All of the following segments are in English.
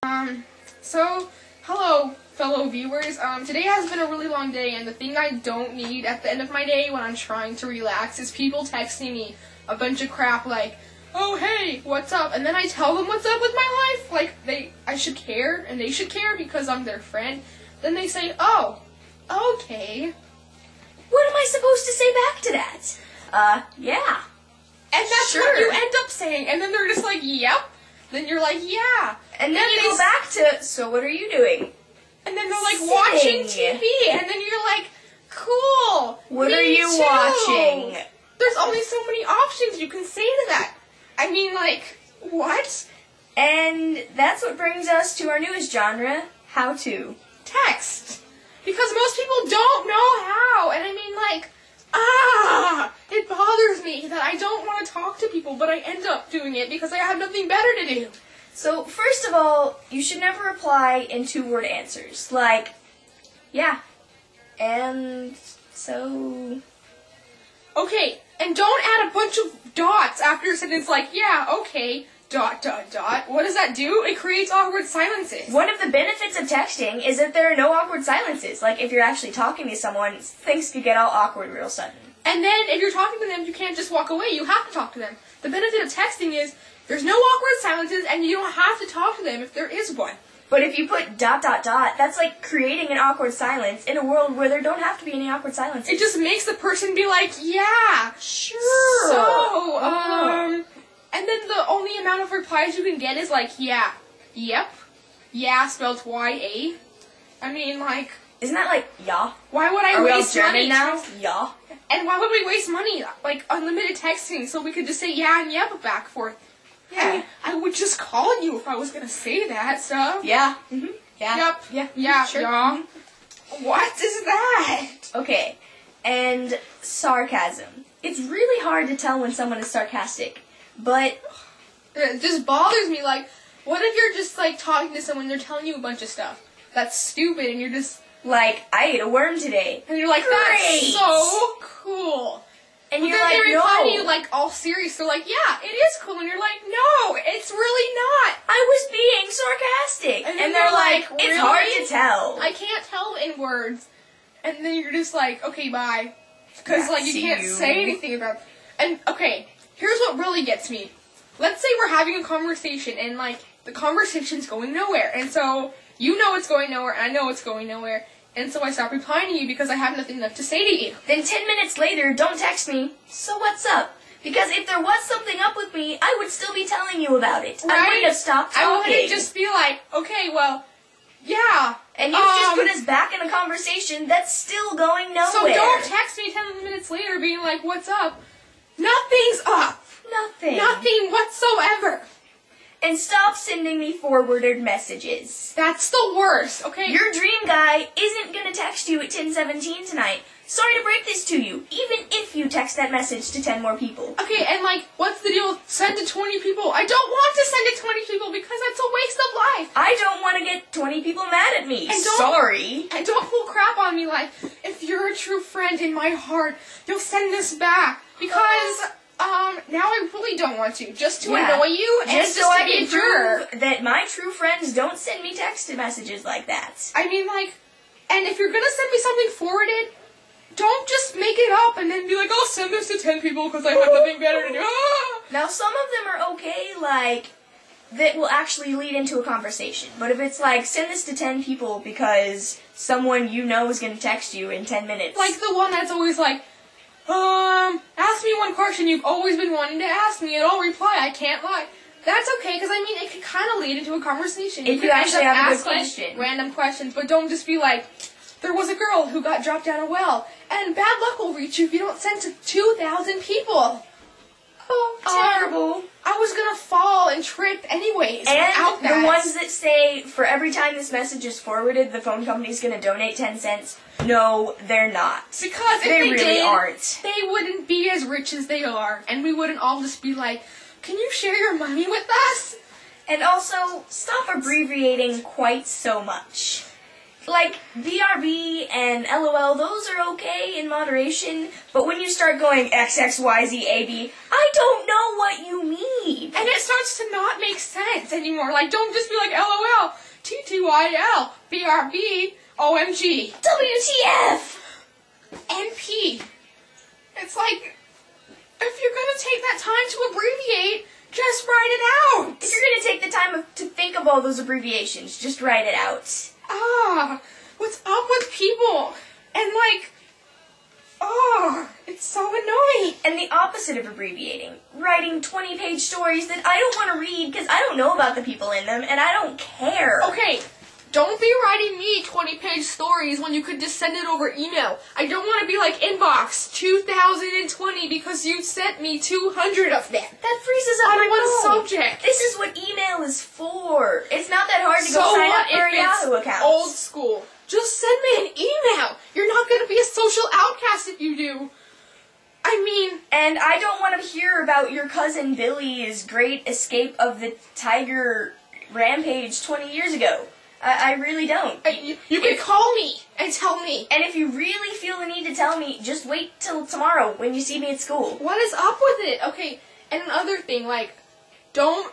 Hello, fellow viewers. Today has been a really long day, and the thing I don't need at the end of my day when I'm trying to relax is people texting me a bunch of crap like, oh, hey, what's up? And then I tell them what's up with my life, like, I should care, and they should care because I'm their friend. Then they say, oh, okay. What am I supposed to say back to that? Yeah. And that's sure. what you end up saying, and then they're just like, yep. Then you're like, yeah. And then you go back to, so what are you doing? And then they're like, watching TV. And then you're like, cool. What are you watching? There's only so many options you can say to that. I mean, like, what? And that's what brings us to our newest genre, how to. Text. Because most people don't know how. And I mean, like, it bothers me that I don't want to talk to people, but I end up doing it because I have nothing better to do. So, first of all, you should never reply in two-word answers. Like, yeah, and so... Okay, and don't add a bunch of dots after a sentence like, yeah, okay, ... What does that do? It creates awkward silences. One of the benefits of texting is that there are no awkward silences. Like, if you're actually talking to someone, things could get all awkward real sudden. And then, if you're talking to them, you can't just walk away. You have to talk to them. The benefit of texting is there's no awkward silences, and you don't have to talk to them if there is one. But if you put ... that's like creating an awkward silence in a world where there don't have to be any awkward silences. It just makes the person be like, yeah, sure. So, and then the only amount of replies you can get is like, yeah, yep, yeah, spelled Y-A. I mean, like... Isn't that like, yeah? Why would I waste money now? Yeah. And why would we waste money? Like, unlimited texting, so we could just say yeah and yep back and forth. Yeah. I mean, I would just call you if I was gonna say that stuff. Yeah. Mm-hmm. Yeah. Yep. Yeah. Yeah. Sure. Yeah. Mm-hmm. What is that? Okay. And sarcasm. It's really hard to tell when someone is sarcastic, but... It just bothers me, like, what if you're just, like, talking to someone and they're telling you a bunch of stuff that's stupid and you're just... Like, I ate a worm today. And you're like, great. That's so cool. And but you're then like, they reply no. to you, like, all serious. They're like, yeah, it is cool. And you're like, no, it's really not. I was being sarcastic. And they're like, really? it's hard to tell. I can't tell in words. And then you're just like, okay, bye. Because, like, you can't say anything about it. And, okay, here's what really gets me. Let's say we're having a conversation and, like, the conversation's going nowhere. And so, you know it's going nowhere, and I know it's going nowhere. And so I stop replying to you because I have nothing left to say to you. Then 10 minutes later, don't text me. So what's up? Because if there was something up with me, I would still be telling you about it. Right? I wouldn't have stopped talking. I wouldn't just be like, okay, well, yeah. And you just put us back in a conversation that's still going nowhere. So don't text me 10 minutes later being like, what's up? Nothing's up. Nothing. Nothing whatsoever. And stop sending me forwarded messages. That's the worst, okay? Your dream guy isn't going to text you at 10:17 tonight. Sorry to break this to you, even if you text that message to 10 more people. Okay, and like, what's the deal with send to 20 people? I don't want to send to 20 people because that's a waste of life. I don't want to get 20 people mad at me. And sorry. And don't pull crap on me like, if you're a true friend in my heart, you'll send this back. Because... now I really don't want to, just to annoy you, and just so I to be can a jerk. prove that my true friends don't send me text messages like that. I mean, like, and if you're gonna send me something forwarded, don't just make it up and then be like, I'll send this to 10 people because I have nothing better to do. Now, some of them are okay, like, that will actually lead into a conversation. But if it's like, send this to 10 people because someone you know is gonna text you in 10 minutes. Like the one that's always like, ask me one question you've always been wanting to ask me, and I'll reply, I can't lie. That's okay, because I mean, it can kind of lead into a conversation. If you actually have a good question. Random questions, but don't just be like, there was a girl who got dropped down a well, and bad luck will reach you if you don't send to 2,000 people. Oh, terrible. I was gonna fall and trip anyways. And the ones that say, for every time this message is forwarded, the phone company's gonna donate 10 cents. No, they're not. Because if they really did, aren't. They wouldn't be as rich as they are, and we wouldn't all just be like, can you share your money with us? And also, stop abbreviating quite so much. Like, BRB and LOL, those are okay in moderation, but when you start going XXYZAB, I don't know what you mean. And it starts to not make sense anymore. Like, don't just be like, LOL. TYL, BRB, OMG, WTF! NP. It's like, if you're gonna take that time to abbreviate, just write it out. If you're gonna take the time to think of all those abbreviations, just write it out. What's up with people? And like, it's so annoying. And the opposite of abbreviating, writing 20-page stories that I don't want to read because I don't know about the people in them and I don't care. Okay, don't be writing me 20-page stories when you could just send it over email. I don't want to be like inbox 2020 because you sent me 200 of them. That freezes up my on one phone. subject. This is what email is for. It's not that hard to So go sign what up for a if it's Yahoo account. old school? Just send me an email. You're not going to be a social outcast if you do. I mean... And I don't want to hear about your cousin Billy's great escape of the tiger rampage 20 years ago. I really don't. You can call me and tell me. And if you really feel the need to tell me, just wait till tomorrow when you see me at school. What is up with it? Okay, and another thing, like, I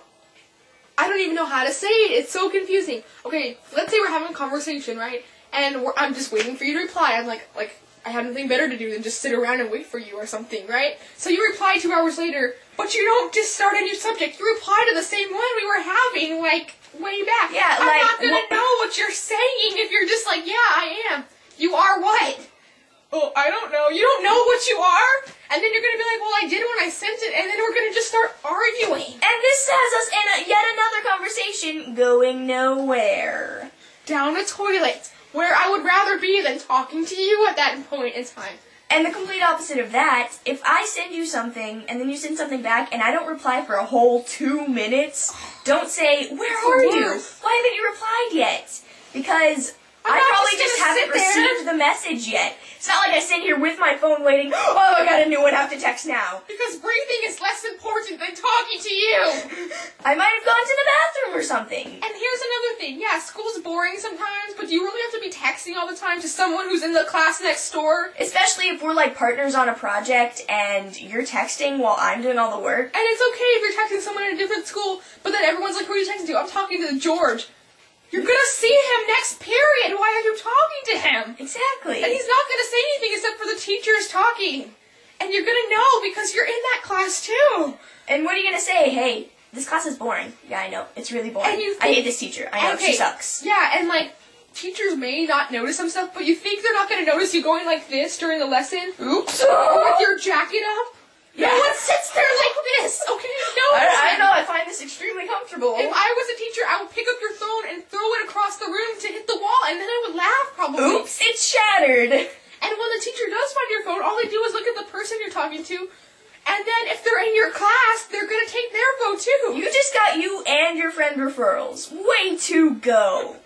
don't even know how to say it. It's so confusing. Okay, let's say we're having a conversation, right? And I'm just waiting for you to reply. I'm like, I have nothing better to do than just sit around and wait for you or something, right? So you reply 2 hours later, but you don't just start a new subject. You reply to the same one we were having, like, way back. Yeah, I'm like, not gonna know what you're saying if you're just like, yeah, I am. You are what? Oh, I don't know. You don't know what you are? And then you're gonna be like, well, I did when I sent it, and then we're gonna just start arguing. And this has us in yet another conversation going nowhere. Down a toilet, where I would rather be than talking to you at that point in time. And the complete opposite of that, if I send you something, and then you send something back, and I don't reply for a whole 2 minutes, don't say, where are you? Why haven't you replied yet? Because I probably just haven't received the message yet. It's not like I sit here with my phone waiting, oh, I got a new one, I have to text now. Because breathing is less important than talking to you. I might have gone to the bathroom or something. And here's another thing. Yeah, school's boring sometimes, but do you really have to be texting all the time to someone who's in the class next door? Especially if we're like partners on a project and you're texting while I'm doing all the work. And it's okay if you're texting someone in a different school, but then everyone's like, who are you texting to? I'm talking to George. You're gonna see him next period. Why are you talking to him? Exactly. And he's not gonna say anything except for the teachers talking. And you're gonna know because you're in that class too. And what are you gonna say? Hey, this class is boring. Yeah, I know. It's really boring. And I hate this teacher. I know. She sucks. Yeah, and like, teachers may not notice some stuff, but you think they're not gonna notice you going like this during the lesson? Oops. Or with your jacket up? Yeah. No one sits there like this, okay? No one. I know, I find this extremely comfortable. If I was a teacher, I would pick up your phone and throw it across the room to hit the wall, and then I would laugh, probably. Oops, it's shattered. And when the teacher does find your phone, all they do is look at the person you're talking to, and then if they're in your class, they're gonna take their phone too. You just got you and your friend referrals. Way to go.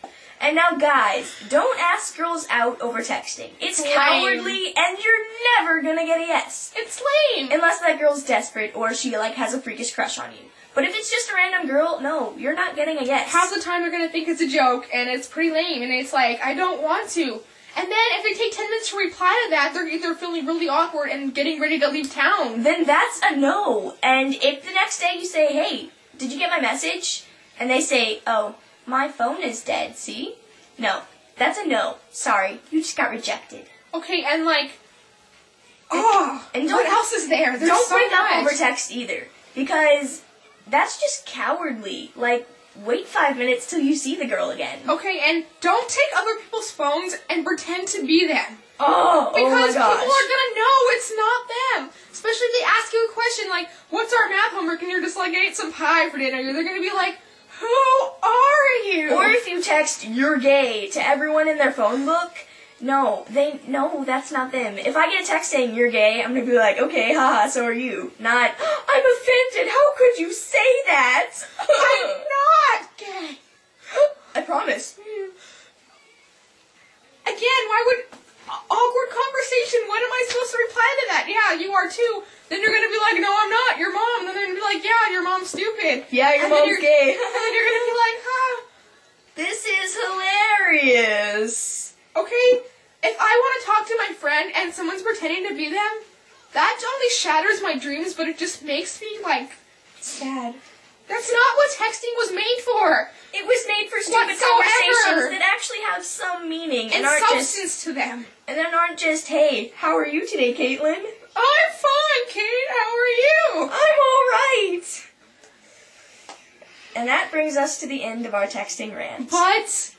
And now, guys, don't ask girls out over texting. It's cowardly, and you're never gonna get a yes. It's lame. Unless that girl's desperate, or she, like, has a freakish crush on you. But if it's just a random girl, no, you're not getting a yes. Half the time they're gonna think it's a joke, and it's pretty lame, and it's like, I don't want to. And then if they take 10 minutes to reply to that, they're either feeling really awkward and getting ready to leave town. Then that's a no. And if the next day you say, hey, did you get my message? And they say, oh, my phone is dead, see? No, that's a no. Sorry, you just got rejected. Okay, and like, and what else is there? There's don't so bring up much. over text either, because that's just cowardly. Like, wait 5 minutes till you see the girl again. Okay, and don't take other people's phones and pretend to be them. Oh my gosh. Because people are gonna know it's not them. Especially if they ask you a question like, what's our math homework? And you're just like, I ate some pie for dinner. They're gonna be like, who are you? Or if you text, you're gay, to everyone in their phone book, no, that's not them. If I get a text saying you're gay, I'm gonna be like, okay, haha, so are you. Not, I'm offended, how could you say that? I'm not gay. I promise. Again, why would... Awkward conversation, when am I supposed to reply to that? Yeah, you are too. Then you're gonna be like, no, I'm not, your mom. And then they're gonna be like, yeah, your mom's stupid. Yeah, your mom's gay. And then you're gonna be like, this is hilarious. Okay, if I want to talk to my friend and someone's pretending to be them, that only shatters my dreams, but it just makes me, like, sad. That's not what texting was made for. It was made for stupid conversations that actually have some meaning and aren't substance to them. And then aren't just, hey, how are you today, Caitlin? I'm fine, Kate. How are you? I'm all right. And that brings us to the end of our texting rant. But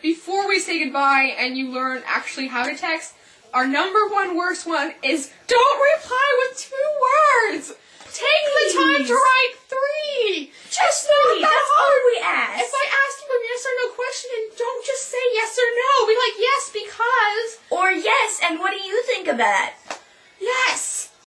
before we say goodbye and you learn actually how to text, our number one worst one is don't reply with 2 words. Take the time to write 3. Just 3. That's